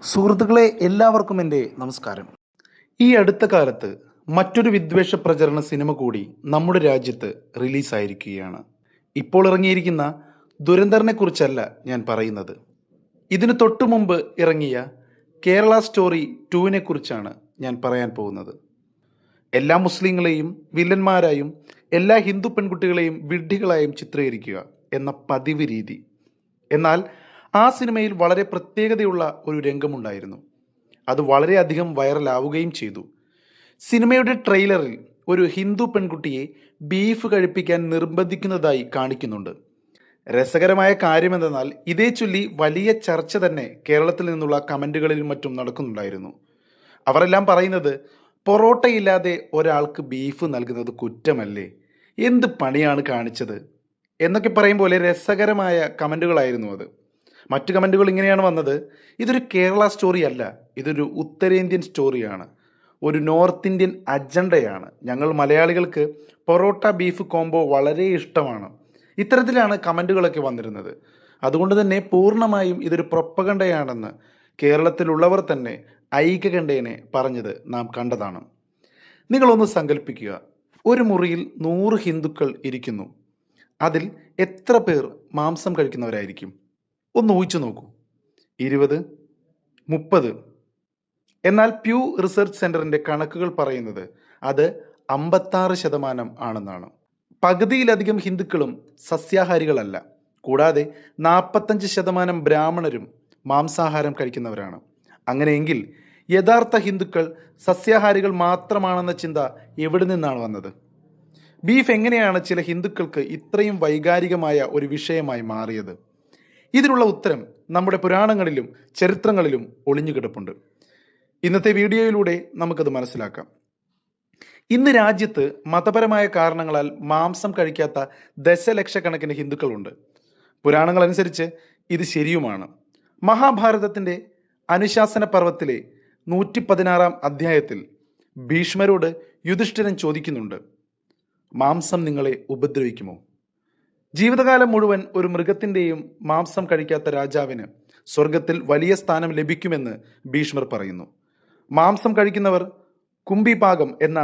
സുഹൃത്തുക്കളെ, എല്ലാവർക്കും എൻ്റെ നമസ്കാരം. ഈ അടുത്ത കാലത്ത് മറ്റൊരു വിദ്വേഷ പ്രചരണ സിനിമ കൂടി നമ്മുടെ രാജ്യത്ത് റിലീസായിരിക്കുകയാണ്. ഇപ്പോൾ ഇറങ്ങിയിരിക്കുന്ന ദുരന്തറിനെ കുറിച്ചല്ല ഞാൻ പറയുന്നത്. ഇതിനു തൊട്ടു മുമ്പ് ഇറങ്ങിയ കേരള സ്റ്റോറി 2 കുറിച്ചാണ് ഞാൻ പറയാൻ പോകുന്നത്. എല്ലാ മുസ്ലിങ്ങളെയും വില്ലന്മാരായും എല്ലാ ഹിന്ദു പെൺകുട്ടികളെയും വിഡ്ഢികളായും ചിത്രീകരിക്കുക എന്ന പതിവ് രീതി. എന്നാൽ ആ സിനിമയിൽ വളരെ പ്രത്യേകതയുള്ള ഒരു രംഗമുണ്ടായിരുന്നു. അത് വളരെയധികം വൈറലാവുകയും ചെയ്തു. സിനിമയുടെ ട്രെയിലറിൽ ഒരു ഹിന്ദു പെൺകുട്ടിയെ ബീഫ് കഴിപ്പിക്കാൻ നിർബന്ധിക്കുന്നതായി കാണിക്കുന്നുണ്ട്. രസകരമായ കാര്യമെന്തെന്നാൽ ഇതേ ചൊല്ലി വലിയ ചർച്ച തന്നെ കേരളത്തിൽ നിന്നുള്ള കമന്റുകളിലും മറ്റും നടക്കുന്നുണ്ടായിരുന്നു. അവരെല്ലാം പറയുന്നത്, പൊറോട്ടയില്ലാതെ ഒരാൾക്ക് ബീഫ് നൽകുന്നത് കുറ്റമല്ലേ, എന്ത് പണിയാണ് കാണിച്ചത് എന്നൊക്കെ പറയും പോലെ രസകരമായ കമന്റുകളായിരുന്നു അത്. മറ്റു കമന്റുകൾ ഇങ്ങനെയാണ് വന്നത്: ഇതൊരു കേരള സ്റ്റോറി അല്ല, ഇതൊരു ഉത്തരേന്ത്യൻ സ്റ്റോറിയാണ്, ഒരു നോർത്ത് ഇന്ത്യൻ അജണ്ടയാണ്, ഞങ്ങൾ മലയാളികൾക്ക് പൊറോട്ട ബീഫ് കോംബോ വളരെ ഇഷ്ടമാണ്. ഇത്തരത്തിലാണ് കമന്റുകളൊക്കെ വന്നിരുന്നത്. അതുകൊണ്ട് തന്നെ പൂർണ്ണമായും ഇതൊരു പ്രൊപ്പഗണ്ടയാണെന്ന് കേരളത്തിലുള്ളവർ തന്നെ ഐകകണ്ഠേനെ പറഞ്ഞത് നാം കണ്ടതാണ്. നിങ്ങളൊന്ന് സങ്കല്പിക്കുക, ഒരു മുറിയിൽ 100 ഹിന്ദുക്കൾ ഇരിക്കുന്നു. അതിൽ എത്ര പേർ മാംസം കഴിക്കുന്നവരായിരിക്കും? ഒന്ന് ഊഹിച്ചു നോക്കൂ. 20, 30. എന്നാൽ പ്യൂ റിസർച്ച് സെന്ററിന്റെ കണക്കുകൾ പറയുന്നത് അത് 56% ആണെന്നാണ്. പകുതിയിലധികം ഹിന്ദുക്കളും സസ്യാഹാരികളല്ല. കൂടാതെ 45% ബ്രാഹ്മണരും മാംസാഹാരം കഴിക്കുന്നവരാണ്. അങ്ങനെയെങ്കിൽ യഥാർത്ഥ ഹിന്ദുക്കൾ സസ്യാഹാരികൾ മാത്രമാണെന്ന ചിന്ത എവിടെ നിന്നാണ് വന്നത്? ബീഫ് എങ്ങനെയാണ് ചില ഹിന്ദുക്കൾക്ക് ഇത്രയും വൈകാരികമായ ഒരു വിഷയമായി മാറിയത്? ഇതിനുള്ള ഉത്തരം നമ്മുടെ പുരാണങ്ങളിലും ചരിത്രങ്ങളിലും ഒളിഞ്ഞുകിടപ്പുണ്ട്. ഇന്നത്തെ വീഡിയോയിലൂടെ നമുക്കത് മനസ്സിലാക്കാം. ഇന്ന് രാജ്യത്ത് മതപരമായ കാരണങ്ങളാൽ മാംസം കഴിക്കാത്ത ദശലക്ഷക്കണക്കിന് ഹിന്ദുക്കളുണ്ട്. പുരാണങ്ങൾ അനുസരിച്ച് ഇത് ശരിയുമാണ്. മഹാഭാരതത്തിന്റെ അനുശാസന പർവത്തിലെ 116 അധ്യായത്തിൽ ഭീഷ്മരോട് യുധിഷ്ഠിരൻ ചോദിക്കുന്നുണ്ട്, മാംസം നിങ്ങളെ ഉപദ്രവിക്കുമോ? ജീവിതകാലം മുഴുവൻ ഒരു മൃഗത്തിന്റെയും മാംസം കഴിക്കാത്ത രാജാവിന് സ്വർഗത്തിൽ വലിയ സ്ഥാനം ലഭിക്കുമെന്ന് ഭീഷ്മർ പറയുന്നു. മാംസം കഴിക്കുന്നവർ കുംഭിപാകം എന്ന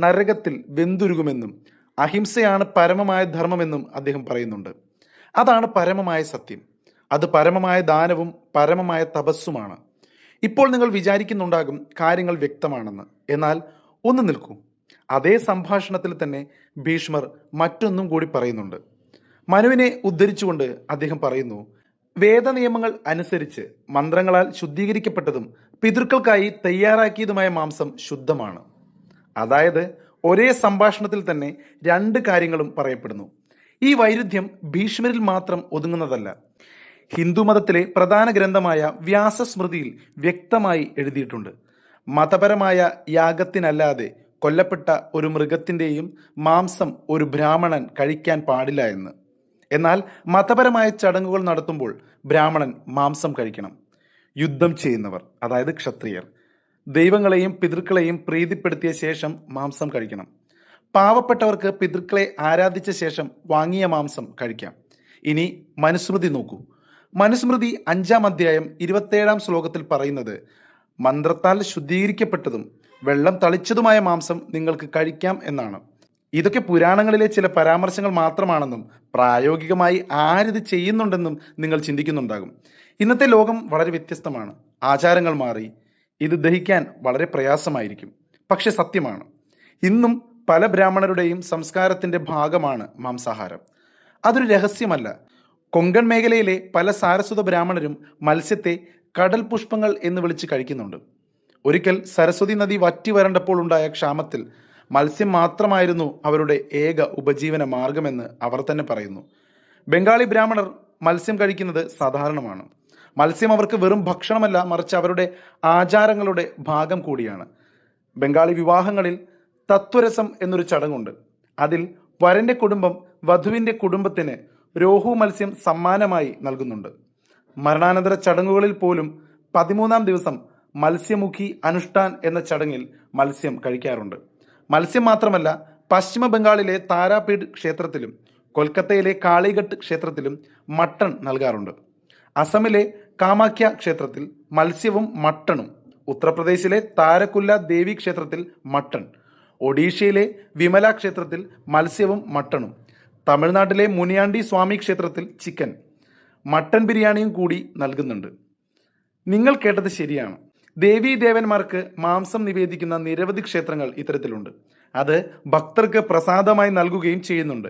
നരകത്തിൽ വെന്തുരുകുമെന്നും അഹിംസയാണ് പരമമായ ധർമ്മമെന്നും അദ്ദേഹം പറയുന്നുണ്ട്. അതാണ് പരമമായ സത്യം. അത് പരമമായ ദാനവും പരമമായ തപസ്സുമാണ്. ഇപ്പോൾ നിങ്ങൾ വിചാരിക്കുന്നുണ്ടാകും കാര്യങ്ങൾ വ്യക്തമാണെന്ന്. എന്നാൽ ഒന്ന് നിൽക്കൂ. അതേ സംഭാഷണത്തിൽ തന്നെ ഭീഷ്മർ മറ്റൊന്നും കൂടി പറയുന്നുണ്ട്. മനുവിനെ ഉദ്ധരിച്ചുകൊണ്ട് അദ്ദേഹം പറയുന്നു, വേദനിയമങ്ങൾ അനുസരിച്ച് മന്ത്രങ്ങളാൽ ശുദ്ധീകരിക്കപ്പെട്ടതും പിതൃക്കൾക്കായി തയ്യാറാക്കിയതുമായ മാംസം ശുദ്ധമാണ്. അതായത് ഒരേ സംഭാഷണത്തിൽ തന്നെ 2 കാര്യങ്ങളും പറയപ്പെടുന്നു. ഈ വൈരുദ്ധ്യം ഭീഷ്മരിൽ മാത്രം ഒതുങ്ങുന്നതല്ല. ഹിന്ദു മതത്തിലെ പ്രധാന ഗ്രന്ഥമായ വ്യാസസ്മൃതിയിൽ വ്യക്തമായി എഴുതിയിട്ടുണ്ട്, മതപരമായ യാഗത്തിനല്ലാതെ കൊല്ലപ്പെട്ട ഒരു മൃഗത്തിന്റെയും മാംസം ഒരു ബ്രാഹ്മണൻ കഴിക്കാൻ പാടില്ല എന്ന്. എന്നാൽ മതപരമായ ചടങ്ങുകൾ നടത്തുമ്പോൾ ബ്രാഹ്മണൻ മാംസം കഴിക്കണം. യുദ്ധം ചെയ്യുന്നവർ, അതായത് ക്ഷത്രിയർ, ദൈവങ്ങളെയും പിതൃക്കളെയും പ്രീതിപ്പെടുത്തിയ ശേഷം മാംസം കഴിക്കണം. പാവപ്പെട്ടവർക്ക് പിതൃക്കളെ ആരാധിച്ച ശേഷം വാങ്ങിയ മാംസം കഴിക്കാം. ഇനി മനുസ്മൃതി നോക്കൂ. മനുസ്മൃതി 5-ാം അധ്യായം 27-ാം ശ്ലോകത്തിൽ പറയുന്നത്, മന്ത്രത്താൽ ശുദ്ധീകരിക്കപ്പെട്ടതും വെള്ളം തളിച്ചതുമായ മാംസം നിങ്ങൾക്ക് കഴിക്കാം എന്നാണ്. ഇതൊക്കെ പുരാണങ്ങളിലെ ചില പരാമർശങ്ങൾ മാത്രമാണെന്നും പ്രായോഗികമായി ആരിത് ചെയ്യുന്നുണ്ടെന്നും നിങ്ങൾ ചിന്തിക്കുന്നുണ്ടാകും. ഇന്നത്തെ ലോകം വളരെ വ്യത്യസ്തമാണ്. ആചാരങ്ങൾ മാറി. ഇത് ദഹിക്കാൻ വളരെ പ്രയാസമായിരിക്കും. പക്ഷെ സത്യമാണ്, ഇന്നും പല ബ്രാഹ്മണരുടെയും സംസ്കാരത്തിന്റെ ഭാഗമാണ് മാംസാഹാരം. അതൊരു രഹസ്യമല്ല. കൊങ്കൺ മേഖലയിലെ പല സാരസ്വത ബ്രാഹ്മണരും മത്സ്യത്തെ കടൽ പുഷ്പങ്ങൾ എന്ന് വിളിച്ച് കഴിക്കുന്നുണ്ട്. ഒരിക്കൽ സരസ്വതി നദി വറ്റി വരണ്ടപ്പോൾ ഉണ്ടായ ക്ഷാമത്തിൽ മത്സ്യം മാത്രമായിരുന്നു അവരുടെ ഏക ഉപജീവന മാർഗമെന്ന് അവർ തന്നെ പറയുന്നു. ബംഗാളി ബ്രാഹ്മണർ മത്സ്യം കഴിക്കുന്നത് സാധാരണമാണ്. മത്സ്യം അവർക്ക് വെറും ഭക്ഷണമല്ല, മറിച്ച് അവരുടെ ആചാരങ്ങളുടെ ഭാഗം കൂടിയാണ്. ബംഗാളി വിവാഹങ്ങളിൽ തത്വരസം എന്നൊരു ചടങ്ങുണ്ട്. അതിൽ വരന്റെ കുടുംബം വധുവിന്റെ കുടുംബത്തിന് രോഹു മത്സ്യം സമ്മാനമായി നൽകുന്നുണ്ട്. മരണാനന്തര ചടങ്ങുകളിൽ പോലും 13-ാം ദിവസം മത്സ്യമുഖി അനുഷ്ഠാൻ എന്ന ചടങ്ങിൽ മത്സ്യം കഴിക്കാറുണ്ട്. മത്സ്യം മാത്രമല്ല, പശ്ചിമ ബംഗാളിലെ താരാപീഠ് ക്ഷേത്രത്തിലും കൊൽക്കത്തയിലെ കാളിഘട്ട് ക്ഷേത്രത്തിലും മട്ടൺ നൽകാറുണ്ട്. അസമിലെ കാമാഖ്യ ക്ഷേത്രത്തിൽ മത്സ്യവും മട്ടണും. ഉത്തർപ്രദേശിലെ താരകുല്ല ദേവി ക്ഷേത്രത്തിൽ മട്ടൺ. ഒഡീഷയിലെ വിമല ക്ഷേത്രത്തിൽ മത്സ്യവും മട്ടണും. തമിഴ്നാട്ടിലെ മുനിയാണ്ടി സ്വാമി ക്ഷേത്രത്തിൽ ചിക്കൻ. മട്ടൺ ബിരിയാണിയും കൂടി നൽകുന്നുണ്ട്. നിങ്ങൾ കേട്ടത് ശരിയാണ്. ദേവീ ദേവന്മാർക്ക് മാംസം നിവേദിക്കുന്ന നിരവധി ക്ഷേത്രങ്ങൾ ഇത്തരത്തിലുണ്ട്. അത് ഭക്തർക്ക് പ്രസാദമായി നൽകുകയും ചെയ്യുന്നുണ്ട്.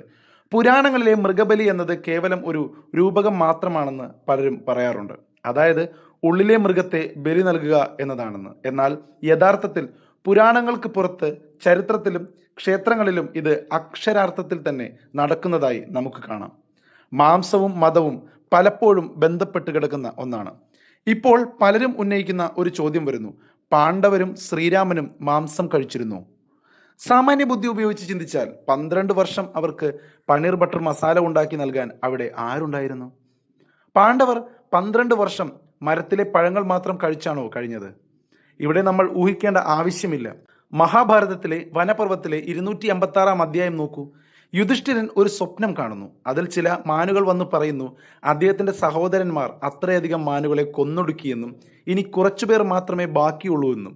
പുരാണങ്ങളിലെ മൃഗബലി എന്നത് കേവലം ഒരു രൂപകം മാത്രമാണെന്ന് പലരും പറയാറുണ്ട്. അതായത് ഉള്ളിലെ മൃഗത്തെ ബലി നൽകുക എന്നതാണെന്ന്. എന്നാൽ യഥാർത്ഥത്തിൽ പുരാണങ്ങൾക്ക് പുറത്ത് ചരിത്രത്തിലും ക്ഷേത്രങ്ങളിലും ഇത് അക്ഷരാർത്ഥത്തിൽ തന്നെ നടക്കുന്നതായി നമുക്ക് കാണാം. മാംസവും മതവും പലപ്പോഴും ബന്ധപ്പെട്ട് കിടക്കുന്ന ഒന്നാണ്. ഇപ്പോൾ പലരും ഉന്നയിക്കുന്ന ഒരു ചോദ്യം വരുന്നു: പാണ്ഡവരും ശ്രീരാമനും മാംസം കഴിച്ചിരുന്നു? സാമാന്യ ബുദ്ധി ഉപയോഗിച്ച് ചിന്തിച്ചാൽ 12 വർഷം അവർക്ക് പനീർ ബട്ടർ മസാല ഉണ്ടാക്കി നൽകാൻ അവിടെ ആരുണ്ടായിരുന്നു? പാണ്ഡവർ 12 വർഷം മരത്തിലെ പഴങ്ങൾ മാത്രം കഴിച്ചാണോ കഴിഞ്ഞത്? ഇവിടെ നമ്മൾ ഊഹിക്കേണ്ട ആവശ്യമില്ല. മഹാഭാരതത്തിലെ വനപർവ്വത്തിലെ 256 അധ്യായം നോക്കൂ. യുധിഷ്ഠിരൻ ഒരു സ്വപ്നം കാണുന്നു. അതിൽ ചില മാനുകൾ വന്ന് പറയുന്നു അദ്ദേഹത്തിന്റെ സഹോദരന്മാർ അത്രയധികം മാനുകളെ കൊന്നൊടുക്കിയെന്നും ഇനി കുറച്ചുപേർ മാത്രമേ ബാക്കിയുള്ളൂ എന്നും.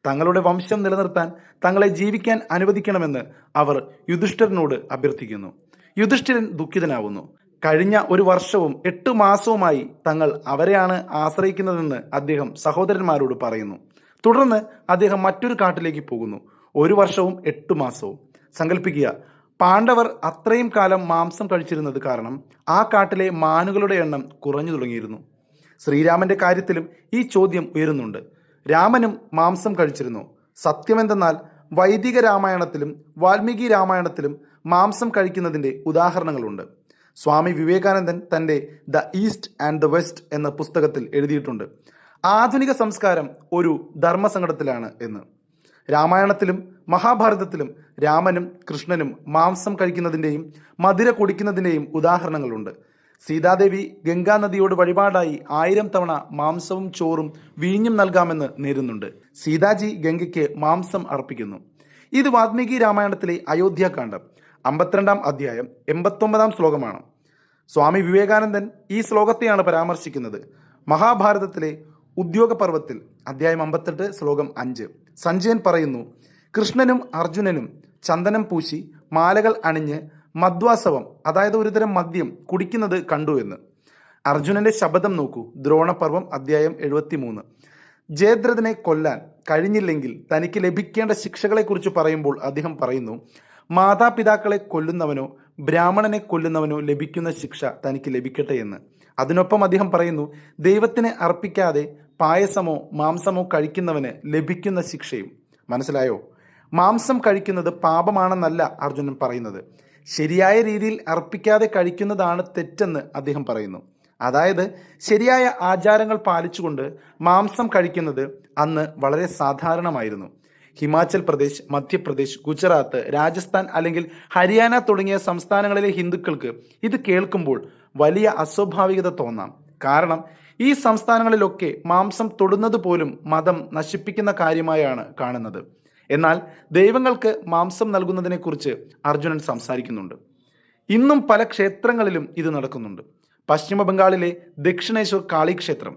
തങ്ങളുടെ വംശം നിലനിർത്താൻ തങ്ങളെ ജീവിക്കാൻ അനുവദിക്കണമെന്ന് അവർ യുധിഷ്ഠിരനോട് അഭ്യർത്ഥിക്കുന്നു. യുധിഷ്ഠിരൻ ദുഃഖിതനാവുന്നു. കഴിഞ്ഞ 1 വർഷവും 8 മാസവുമായി തങ്ങൾ അവരെയാണ് ആശ്രയിക്കുന്നതെന്ന് അദ്ദേഹം സഹോദരന്മാരോട് പറയുന്നു. തുടർന്ന് അദ്ദേഹം മറ്റൊരു കാട്ടിലേക്ക് പോകുന്നു. 1 വർഷവും 8 മാസവും. സങ്കല്പിക്കുക, പാണ്ഡവർ അത്രയും കാലം മാംസം കഴിച്ചിരുന്നത് കാരണം ആ കാട്ടിലെ മാനുകളുടെ എണ്ണം കുറഞ്ഞു തുടങ്ങിയിരുന്നു. ശ്രീരാമന്റെ കാര്യത്തിലും ഈ ചോദ്യം ഉയരുന്നുണ്ട്. രാമനും മാംസം കഴിച്ചിരുന്നു. സത്യമെന്തെന്നാൽ വൈദിക രാമായണത്തിലും വാൽമീകി രാമായണത്തിലും മാംസം കഴിക്കുന്നതിന്റെ ഉദാഹരണങ്ങളുണ്ട്. സ്വാമി വിവേകാനന്ദൻ തന്റെ the east and the west എന്ന പുസ്തകത്തിൽ എഴുതിയിട്ടുണ്ട്, ആധുനിക സംസ്കാരം ഒരു ധർമ്മസങ്കടത്തിലാണ് എന്ന്. രാമായണത്തിലും മഹാഭാരതത്തിലും രാമനും കൃഷ്ണനും മാംസം കഴിക്കുന്നതിന്റെയും മധുര കുടിക്കുന്നതിന്റെയും ഉദാഹരണങ്ങളുണ്ട്. സീതാദേവി ഗംഗാ നദിയോട് വഴിപാടായി 1000 തവണ മാംസവും ചോറും വീഞ്ഞും നൽകാമെന്ന് നേരുന്നുണ്ട്. സീതാജി ഗംഗയ്ക്ക് മാംസം അർപ്പിക്കുന്നു. ഇത് വാൽമീകി രാമായണത്തിലെ അയോധ്യാകാന്ഡം 52 അധ്യായം 89 ശ്ലോകമാണ്. സ്വാമി വിവേകാനന്ദൻ ഈ ശ്ലോകത്തെയാണ് പരാമർശിക്കുന്നത്. മഹാഭാരതത്തിലെ ഉദ്യോഗ പർവത്തിൽ അധ്യായം 58 ശ്ലോകം 5 സഞ്ജയൻ പറയുന്നു: കൃഷ്ണനും അർജുനനും ചന്ദനം പൂശി മാലകൾ അണിഞ്ഞ് മധ്വാസവം, അതായത് ഒരുതരം മദ്യം കുടിക്കുന്നത് കണ്ടു എന്ന്. അർജുനന്റെ ശപഥം നോക്കൂ. ദ്രോണപർവം അധ്യായം 73. ജയദ്രഥനെ കൊല്ലാൻ കഴിഞ്ഞില്ലെങ്കിൽ തനിക്ക് ലഭിക്കേണ്ട ശിക്ഷകളെ കുറിച്ച് പറയുമ്പോൾ അദ്ദേഹം പറയുന്നു: മാതാപിതാക്കളെ കൊല്ലുന്നവനോ ബ്രാഹ്മണനെ കൊല്ലുന്നവനോ ലഭിക്കുന്ന ശിക്ഷ തനിക്ക് ലഭിക്കട്ടെ എന്ന്. അതിനൊപ്പം അദ്ദേഹം പറയുന്നു, ദൈവത്തിന് അർപ്പിക്കാതെ പായസമോ മാംസമോ കഴിക്കുന്നവന് ലഭിക്കുന്ന ശിക്ഷയും. മനസ്സിലായോ? മാംസം കഴിക്കുന്നത് പാപമാണെന്നല്ല അർജുനൻ പറയുന്നത്. ശരിയായ രീതിയിൽ അർപ്പിക്കാതെ കഴിക്കുന്നതാണ് തെറ്റെന്ന് അദ്ദേഹം പറയുന്നു. അതായത് ശരിയായ ആചാരങ്ങൾ പാലിച്ചുകൊണ്ട് മാംസം കഴിക്കുന്നത് അന്ന് വളരെ സാധാരണമായിരുന്നു. ഹിമാചൽ പ്രദേശ്, മധ്യപ്രദേശ്, ഗുജറാത്ത്, രാജസ്ഥാൻ അല്ലെങ്കിൽ ഹരിയാന തുടങ്ങിയ സംസ്ഥാനങ്ങളിലെ ഹിന്ദുക്കൾക്ക് ഇത് കേൾക്കുമ്പോൾ വലിയ അസ്വാഭാവികത തോന്നാം. കാരണം ഈ സംസ്ഥാനങ്ങളിലൊക്കെ മാംസം തൊടുന്നത് പോലും മതം നശിപ്പിക്കുന്ന കാര്യമായാണ് കാണുന്നത്. എന്നാൽ ദൈവങ്ങൾക്ക് മാംസം നൽകുന്നതിനെ കുറിച്ച് അർജുനൻ സംസാരിക്കുന്നുണ്ട്. ഇന്നും പല ക്ഷേത്രങ്ങളിലും ഇത് നടക്കുന്നുണ്ട്. പശ്ചിമ ബംഗാളിലെ ദക്ഷിണേശ്വർ കാളി ക്ഷേത്രം,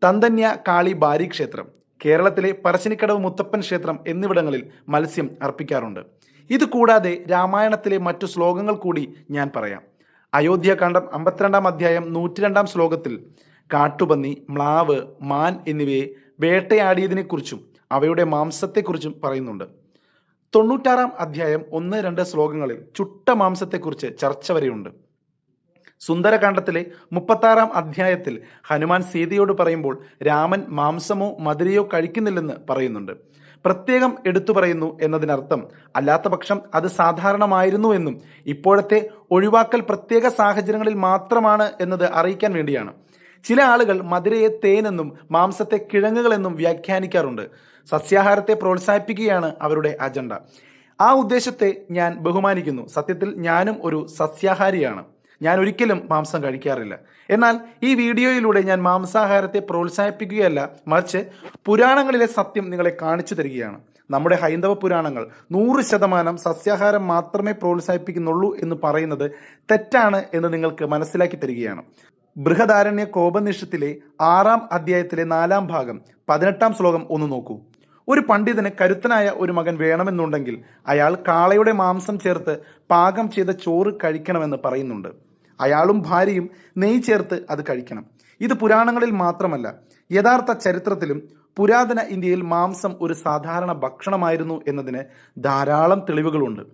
തന്തന്യ കാളി ബാരി ക്ഷേത്രം, കേരളത്തിലെ പറശ്ശിനിക്കടവ് മുത്തപ്പൻ ക്ഷേത്രം എന്നിവിടങ്ങളിൽ മത്സ്യം അർപ്പിക്കാറുണ്ട്. ഇത് കൂടാതെ രാമായണത്തിലെ മറ്റു ശ്ലോകങ്ങൾ കൂടി ഞാൻ പറയാം. അയോധ്യാകാന്ഡം 52 അധ്യായം 102 ശ്ലോകത്തിൽ കാട്ടുപന്നി, മ്ലാവ്, മാൻ എന്നിവയെ വേട്ടയാടിയതിനെക്കുറിച്ചും അവയുടെ മാംസത്തെക്കുറിച്ചും പറയുന്നുണ്ട്. 96 അധ്യായം 1-2 ശ്ലോകങ്ങളിൽ ചുട്ട മാംസത്തെക്കുറിച്ച് ചർച്ച വരെയുണ്ട്. സുന്ദരകാന്ഡത്തിലെ 36 അധ്യായത്തിൽ ഹനുമാൻ സീതയോട് പറയുമ്പോൾ രാമൻ മാംസമോ മധുരയോ കഴിക്കുന്നില്ലെന്ന് പറയുന്നുണ്ട്. പ്രത്യേകം എടുത്തു പറയുന്നു എന്നതിനർത്ഥം അല്ലാത്ത പക്ഷം അത് സാധാരണമായിരുന്നു എന്നും ഇപ്പോഴത്തെ ഒഴിവാക്കൽ പ്രത്യേക സാഹചര്യങ്ങളിൽ മാത്രമാണ് എന്നത് അറിയിക്കാൻ വേണ്ടിയാണ്. ചില ആളുകൾ മധുരയെ തേനെന്നും മാംസത്തെ കിഴങ്ങുകളെന്നും വ്യാഖ്യാനിക്കാറുണ്ട്. സസ്യാഹാരത്തെ പ്രോത്സാഹിപ്പിക്കുകയാണ് അവരുടെ അജണ്ട. ആ ഉദ്ദേശത്തെ ഞാൻ ബഹുമാനിക്കുന്നു. സത്യത്തിൽ ഞാനും ഒരു സസ്യാഹാരിയാണ്. ഞാൻ ഒരിക്കലും മാംസം കഴിക്കാറില്ല. എന്നാൽ ഈ വീഡിയോയിലൂടെ ഞാൻ മാംസാഹാരത്തെ പ്രോത്സാഹിപ്പിക്കുകയല്ല, മറിച്ച് പുരാണങ്ങളിലെ സത്യം നിങ്ങളെ കാണിച്ചു തരികയാണ്. നമ്മുടെ ഹൈന്ദവ പുരാണങ്ങൾ 100% സസ്യാഹാരം മാത്രമേ പ്രോത്സാഹിപ്പിക്കുന്നുള്ളൂ എന്ന് പറയുന്നത് തെറ്റാണ് എന്ന് നിങ്ങൾക്ക് മനസ്സിലാക്കി തരികയാണ്. ബൃഹദാരണ്യ കോപനിഷത്തിലെ 6-ാം അധ്യായത്തിലെ 4-ാം ഭാഗം 18-ാം ശ്ലോകം ഒന്ന് നോക്കൂ. ഒരു പണ്ഡിതന് കരുത്തനായ ഒരു മകൻ വേണമെന്നുണ്ടെങ്കിൽ അയാൾ കാളയുടെ മാംസം ചേർത്ത് പാകം ചെയ്ത ചോറ് കഴിക്കണമെന്ന് പറയുന്നുണ്ട്. അയാളും ഭാര്യയും നെയ്യ് ചേർത്ത് അത് കഴിക്കണം. ഇത് പുരാണങ്ങളിൽ മാത്രമല്ല, യഥാർത്ഥ ചരിത്രത്തിലും പുരാതന ഇന്ത്യയിൽ മാംസം ഒരു സാധാരണ ഭക്ഷണമായിരുന്നു എന്നതിന് ധാരാളം തെളിവുകളുണ്ട്.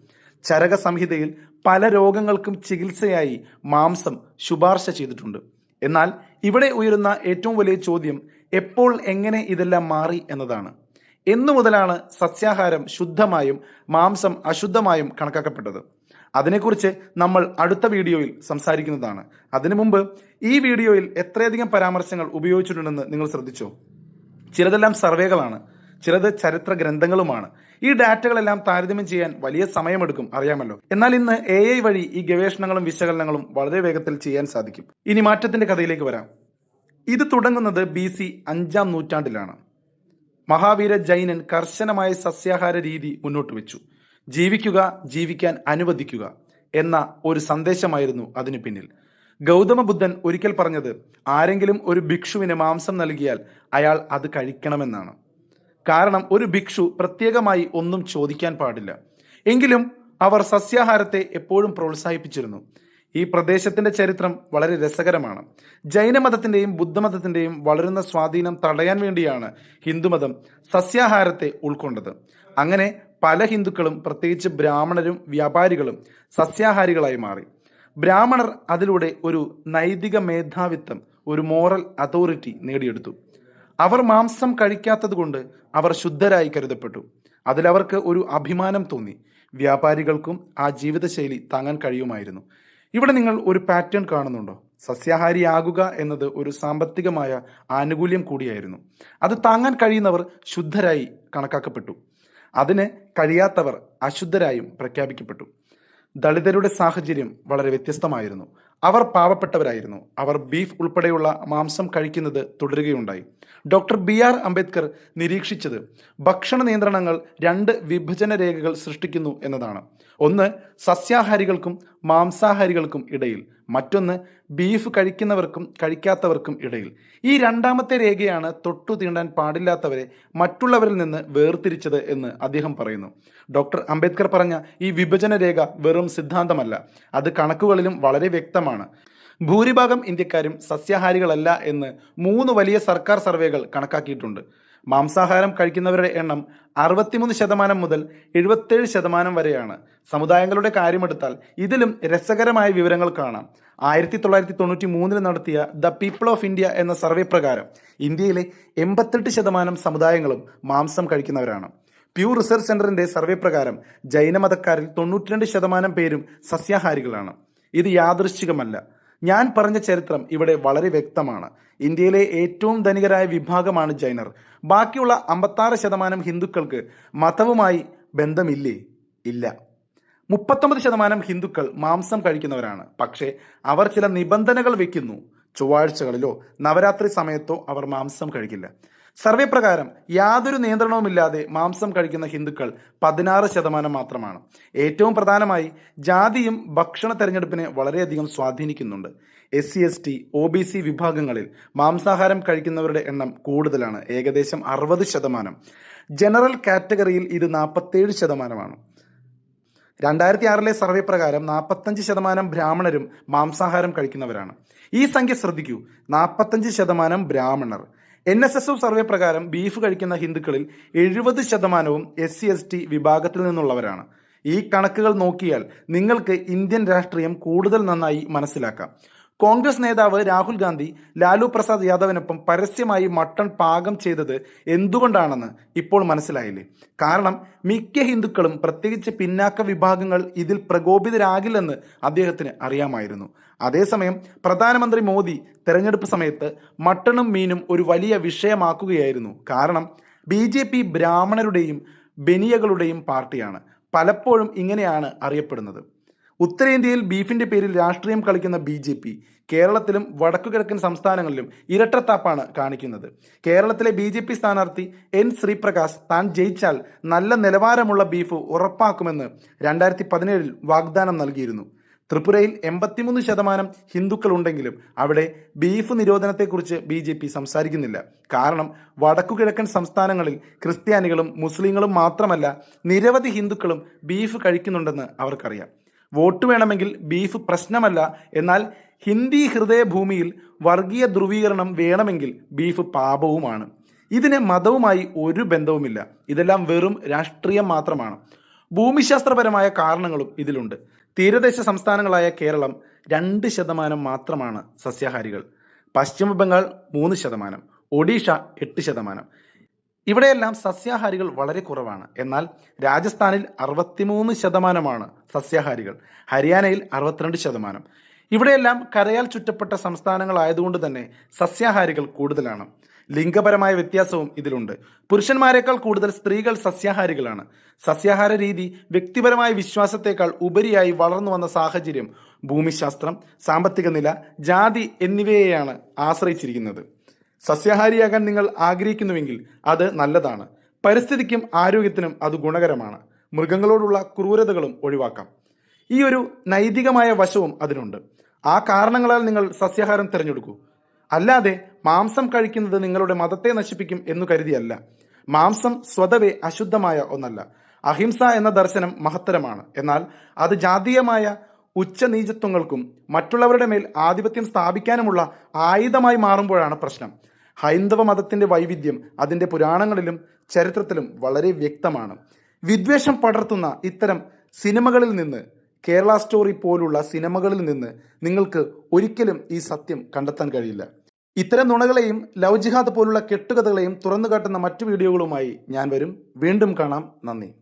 ചരക സംഹിതയിൽ പല രോഗങ്ങൾക്കും ചികിത്സയായി മാംസം ശുപാർശ ചെയ്തിട്ടുണ്ട്. എന്നാൽ ഇവിടെ ഉയരുന്ന ഏറ്റവും വലിയ ചോദ്യം എപ്പോൾ, എങ്ങനെ ഇതെല്ലാം മാറി എന്നതാണ്. എന്നു മുതലാണ് സസ്യാഹാരം ശുദ്ധമായും മാംസം അശുദ്ധമായും കണക്കാക്കപ്പെട്ടത്? അതിനെക്കുറിച്ച് നമ്മൾ അടുത്ത വീഡിയോയിൽ സംസാരിക്കുന്നതാണ്. അതിനു മുമ്പ് ഈ വീഡിയോയിൽ എത്രയധികം പരാമർശങ്ങൾ ഉപയോഗിച്ചിട്ടുണ്ടെന്ന് നിങ്ങൾ ശ്രദ്ധിച്ചോ? ചിലതെല്ലാം സർവേകളാണ്, ചിലത് ചരിത്ര ഗ്രന്ഥങ്ങളുമാണ്. ഈ ഡാറ്റകളെല്ലാം താരതമ്യം ചെയ്യാൻ വലിയ സമയമെടുക്കും, അറിയാമല്ലോ. എന്നാൽ ഇന്ന് AI വഴി ഈ ഗവേഷണങ്ങളും വിശകലനങ്ങളും വളരെ വേഗത്തിൽ ചെയ്യാൻ സാധിക്കും. ഇനി മാറ്റത്തിന്റെ കഥയിലേക്ക് വരാം. ഇത് തുടങ്ങുന്നത് BC 5-ാം നൂറ്റാണ്ടിലാണ്. മഹാവീര ജൈനൻ കർശനമായ സസ്യാഹാര രീതി മുന്നോട്ട് വെച്ചു. ജീവിക്കുക, ജീവിക്കാൻ അനുവദിക്കുക എന്ന ഒരു സന്ദേശമായിരുന്നു അതിനു പിന്നിൽ. ഗൗതമ ബുദ്ധൻ ഒരിക്കൽ പറഞ്ഞത്, ആരെങ്കിലും ഒരു ഭിക്ഷുവിന് മാംസം നൽകിയാൽ അയാൾ അത് കഴിക്കണമെന്നാണ്. കാരണം ഒരു ഭിക്ഷു പ്രത്യേകമായി ഒന്നും ചോദിക്കാൻ പാടില്ല. എങ്കിലും അവർ സസ്യാഹാരത്തെ എപ്പോഴും പ്രോത്സാഹിപ്പിച്ചിരുന്നു. ഈ പ്രദേശത്തിന്റെ ചരിത്രം വളരെ രസകരമാണ്. ജൈനമതത്തിന്റെയും ബുദ്ധമതത്തിന്റെയും വളരുന്ന സ്വാധീനം തടയാൻ വേണ്ടിയാണ് ഹിന്ദുമതം സസ്യാഹാരത്തെ ഉൾക്കൊണ്ടത്. അങ്ങനെ പല ഹിന്ദുക്കളും, പ്രത്യേകിച്ച് ബ്രാഹ്മണരും വ്യാപാരികളും സസ്യാഹാരികളായി മാറി. ബ്രാഹ്മണർ അതിലൂടെ ഒരു നൈതിക മേധാവിത്വം, ഒരു മോറൽ അതോറിറ്റി നേടിയെടുത്തു. അവർ മാംസം കഴിക്കാത്തത് കൊണ്ട് അവർ ശുദ്ധരായി കരുതപ്പെട്ടു. അതിലവർക്ക് ഒരു അഭിമാനം തോന്നി. വ്യാപാരികൾക്കും ആ ജീവിതശൈലി താങ്ങാൻ കഴിയുമായിരുന്നു. ഇവിടെ നിങ്ങൾ ഒരു പാറ്റേൺ കാണുന്നുണ്ടോ? സസ്യാഹാരിയാകുക എന്നത് ഒരു സാമ്പത്തികമായ ആനുകൂല്യം കൂടിയായിരുന്നു. അത് താങ്ങാൻ കഴിയുന്നവർ ശുദ്ധരായി കണക്കാക്കപ്പെട്ടു. അതിന് കഴിയാത്തവർ അശുദ്ധരായും പ്രഖ്യാപിക്കപ്പെട്ടു. ദളിതരുടെ സാഹചര്യം വളരെ വ്യത്യസ്തമായിരുന്നു. അവർ പാവപ്പെട്ടവരായിരുന്നു. അവർ ബീഫ് ഉൾപ്പെടെയുള്ള മാംസം കഴിക്കുന്നത് തുടരുകയുണ്ടായി. ഡോക്ടർ BR അംബേദ്കർ നിരീക്ഷിച്ചത് ഭക്ഷണ നിയന്ത്രണങ്ങൾ 2 വിഭജന രേഖകൾ സൃഷ്ടിക്കുന്നു എന്നതാണ്. ഒന്ന് സസ്യാഹാരികൾക്കും മാംസാഹാരികൾക്കും ഇടയിൽ, മറ്റൊന്ന് ബീഫ് കഴിക്കുന്നവർക്കും കഴിക്കാത്തവർക്കും ഇടയിൽ. ഈ രണ്ടാമത്തെ രേഖയാണ് തൊട്ടു തീണ്ടാൻ പാടില്ലാത്തവരെ മറ്റുള്ളവരിൽ നിന്ന് വേർതിരിച്ചത് എന്ന് അദ്ദേഹം പറയുന്നു. ഡോക്ടർ അംബേദ്കർ പറഞ്ഞ ഈ വിഭജന രേഖ വെറും സിദ്ധാന്തമല്ല, അത് കണക്കുകളിലും വളരെ വ്യക്തമാണ്. ഭൂരിഭാഗം ഇന്ത്യക്കാരും സസ്യാഹാരികളല്ല എന്ന് 3 വലിയ സർക്കാർ സർവേകൾ കണക്കാക്കിയിട്ടുണ്ട്. മാംസാഹാരം കഴിക്കുന്നവരുടെ എണ്ണം 63% മുതൽ 77% വരെയാണ്. സമുദായങ്ങളുടെ കാര്യമെടുത്താൽ ഇതിലും രസകരമായ വിവരങ്ങൾ കാണാം. 1993 നടത്തിയ ദ പീപ്പിൾ ഓഫ് ഇന്ത്യ എന്ന സർവേ പ്രകാരം ഇന്ത്യയിലെ 88% സമുദായങ്ങളും മാംസം കഴിക്കുന്നവരാണ്. പ്യൂ റിസർച്ച് സെന്ററിന്റെ സർവേ പ്രകാരം ജൈനമതക്കാരിൽ 92% പേരും സസ്യാഹാരികളാണ്. ഇത് യാദൃശ്ചികമല്ല. ഞാൻ പറഞ്ഞ ചരിത്രം ഇവിടെ വളരെ വ്യക്തമാണ്. ഇന്ത്യയിലെ ഏറ്റവും ധനികരായ വിഭാഗമാണ് ജൈനർ. ബാക്കിയുള്ള 56% ഹിന്ദുക്കൾക്ക് മതവുമായി ബന്ധമില്ലേ? ഇല്ല. 39% ഹിന്ദുക്കൾ മാംസം കഴിക്കുന്നവരാണ്. പക്ഷേ അവർ ചില നിബന്ധനകൾ വെക്കുന്നു. ചൊവ്വാഴ്ചകളിലോ നവരാത്രി സമയത്തോ അവർ മാംസം കഴിക്കില്ല. സർവേ പ്രകാരം യാതൊരു നിയന്ത്രണവുമില്ലാതെ മാംസം കഴിക്കുന്ന ഹിന്ദുക്കൾ 16% മാത്രമാണ്. ഏറ്റവും പ്രധാനമായി ജാതിയും ഭക്ഷണ തെരഞ്ഞെടുപ്പിനെ വളരെയധികം സ്വാധീനിക്കുന്നുണ്ട്. SC ST OBC വിഭാഗങ്ങളിൽ മാംസാഹാരം കഴിക്കുന്നവരുടെ എണ്ണം കൂടുതലാണ്, ഏകദേശം 60%. ജനറൽ കാറ്റഗറിയിൽ ഇത് 47%. 2006 സർവേ പ്രകാരം 45% ബ്രാഹ്മണരും മാംസാഹാരം കഴിക്കുന്നവരാണ്. ഈ സംഖ്യ ശ്രദ്ധിക്കൂ, 45% ബ്രാഹ്മണർ. NSSO സർവേ പ്രകാരം ബീഫ് കഴിക്കുന്ന ഹിന്ദുക്കളിൽ 70%വും SC ST വിഭാഗത്തിൽ നിന്നുള്ളവരാണ്. ഈ കണക്കുകൾ നോക്കിയാൽ നിങ്ങൾക്ക് ഇന്ത്യൻ രാഷ്ട്രീയം കൂടുതൽ നന്നായി മനസ്സിലാക്കാം. കോൺഗ്രസ് നേതാവ് രാഹുൽ ഗാന്ധി ലാലു പ്രസാദ് യാദവിനൊപ്പം പരസ്യമായി മട്ടൺ പാകം ചെയ്തത് എന്തുകൊണ്ടാണെന്ന് ഇപ്പോൾ മനസ്സിലായില്ലേ? കാരണം മിക്ക ഹിന്ദുക്കളും, പ്രത്യേകിച്ച് പിന്നാക്ക വിഭാഗങ്ങൾ ഇതിൽ പ്രകോപിതരാകില്ലെന്ന് അദ്ദേഹത്തിന് അറിയാമായിരുന്നു. അതേസമയം പ്രധാനമന്ത്രി മോദി തെരഞ്ഞെടുപ്പ് സമയത്ത് മട്ടണും മീനും ഒരു വലിയ വിഷയമാക്കുകയായിരുന്നു. കാരണം BJP ബ്രാഹ്മണരുടെയും ബനിയകളുടെയും പാർട്ടിയാണ്. പലപ്പോഴും ഇങ്ങനെയാണ് അറിയപ്പെടുന്നത്. ഉത്തരേന്ത്യയിൽ ബീഫിന്റെ പേരിൽ രാഷ്ട്രീയം കളിക്കുന്ന BJP കേരളത്തിലും വടക്കുകിഴക്കൻ സംസ്ഥാനങ്ങളിലും ഇരട്ടത്താപ്പാണ് കാണിക്കുന്നത്. കേരളത്തിലെ BJP സ്ഥാനാർത്ഥി N ശ്രീപ്രകാശ് താൻ ജയിച്ചാൽ നല്ല നിലവാരമുള്ള ബീഫ് ഉറപ്പാക്കുമെന്ന് 2017 വാഗ്ദാനം നൽകിയിരുന്നു. ത്രിപുരയിൽ 83% ഹിന്ദുക്കൾ ഉണ്ടെങ്കിലും അവിടെ ബീഫ് നിരോധനത്തെക്കുറിച്ച് BJP സംസാരിക്കുന്നില്ല. കാരണം വടക്കുകിഴക്കൻ സംസ്ഥാനങ്ങളിൽ ക്രിസ്ത്യാനികളും മുസ്ലിങ്ങളും മാത്രമല്ല നിരവധി ഹിന്ദുക്കളും ബീഫ് കഴിക്കുന്നുണ്ടെന്ന് അവർക്കറിയാം. വോട്ട് വേണമെങ്കിൽ ബീഫ് പ്രശ്നമല്ല, എന്നാൽ ഹിന്ദി ഹൃദയഭൂമിയിൽ വർഗീയ ധ്രുവീകരണം വേണമെങ്കിൽ ബീഫ് പാപവുമാണ്. ഇതിന് മതവുമായി ഒരു ബന്ധവുമില്ല. ഇതെല്ലാം വെറും രാഷ്ട്രീയം മാത്രമാണ്. ഭൂമിശാസ്ത്രപരമായ കാരണങ്ങളും ഇതിലുണ്ട്. തീരദേശ സംസ്ഥാനങ്ങളായ കേരളം 2% മാത്രമാണ് സസ്യാഹാരികൾ. പശ്ചിമ ബംഗാൾ 3%, ഒഡീഷ 8%. ഇവിടെയെല്ലാം സസ്യാഹാരികൾ വളരെ കുറവാണ്. എന്നാൽ രാജസ്ഥാനിൽ 63% സസ്യാഹാരികൾ, ഹരിയാനയിൽ 62%. ഇവിടെയെല്ലാം കരയാൽ ചുറ്റപ്പെട്ട സംസ്ഥാനങ്ങളായതുകൊണ്ട് തന്നെ സസ്യാഹാരികൾ കൂടുതലാണ്. ലിംഗപരമായ വ്യത്യാസവും ഇതിലുണ്ട്. പുരുഷന്മാരെക്കാൾ കൂടുതൽ സ്ത്രീകൾ സസ്യാഹാരികളാണ്. സസ്യാഹാര രീതി വ്യക്തിപരമായ വിശ്വാസത്തെക്കാൾ ഉപരിയായി വളർന്നു വന്ന സാഹചര്യം ഭൂമിശാസ്ത്രം, സാമ്പത്തിക നില, ജാതി എന്നിവയെയാണ് ആശ്രയിച്ചിരിക്കുന്നത്. സസ്യാഹാരിയാകാൻ നിങ്ങൾ ആഗ്രഹിക്കുന്നുവെങ്കിൽ അത് നല്ലതാണ്. പരിസ്ഥിതിക്കും ആരോഗ്യത്തിനും അത് ഗുണകരമാണ്. മൃഗങ്ങളോടുള്ള ക്രൂരതകളും ഒഴിവാക്കാം. ഈ ഒരു നൈതികമായ വശവും അതിനുണ്ട്. ആ കാരണങ്ങളാൽ നിങ്ങൾ സസ്യാഹാരം തിരഞ്ഞെടുക്കൂ. അല്ലാതെ മാംസം കഴിക്കുന്നത് നിങ്ങളുടെ മതത്തെ നശിപ്പിക്കും എന്നു കരുതിയല്ല. മാംസം സ്വതവേ അശുദ്ധമായ ഒന്നല്ല. അഹിംസ എന്ന ദർശനം മഹത്തരമാണ്. എന്നാൽ അത് ജാതീയമായ ഉച്ചനീചത്വങ്ങൾക്കും മറ്റുള്ളവരുടെ മേൽ ആധിപത്യം സ്ഥാപിക്കാനുമുള്ള ആയുധമായി മാറുമ്പോഴാണ് പ്രശ്നം. ഹൈന്ദവ മതത്തിന്റെ വൈവിധ്യം അതിന്റെ പുരാണങ്ങളിലും ചരിത്രത്തിലും വളരെ വ്യക്തമാണ്. വിദ്വേഷം പടർത്തുന്ന ഇത്തരം സിനിമകളിൽ നിന്ന്, കേരള സ്റ്റോറി പോലുള്ള സിനിമകളിൽ നിന്ന് നിങ്ങൾക്ക് ഒരിക്കലും ഈ സത്യം കണ്ടെത്താൻ കഴിയില്ല. ഇത്തരം നുണകളെയും ലവ് ജിഹാദ് പോലുള്ള കെട്ടുകഥകളെയും തുറന്നു കാട്ടുന്ന മറ്റു വീഡിയോകളുമായി ഞാൻ വരും. വീണ്ടും കാണാം. നന്ദി.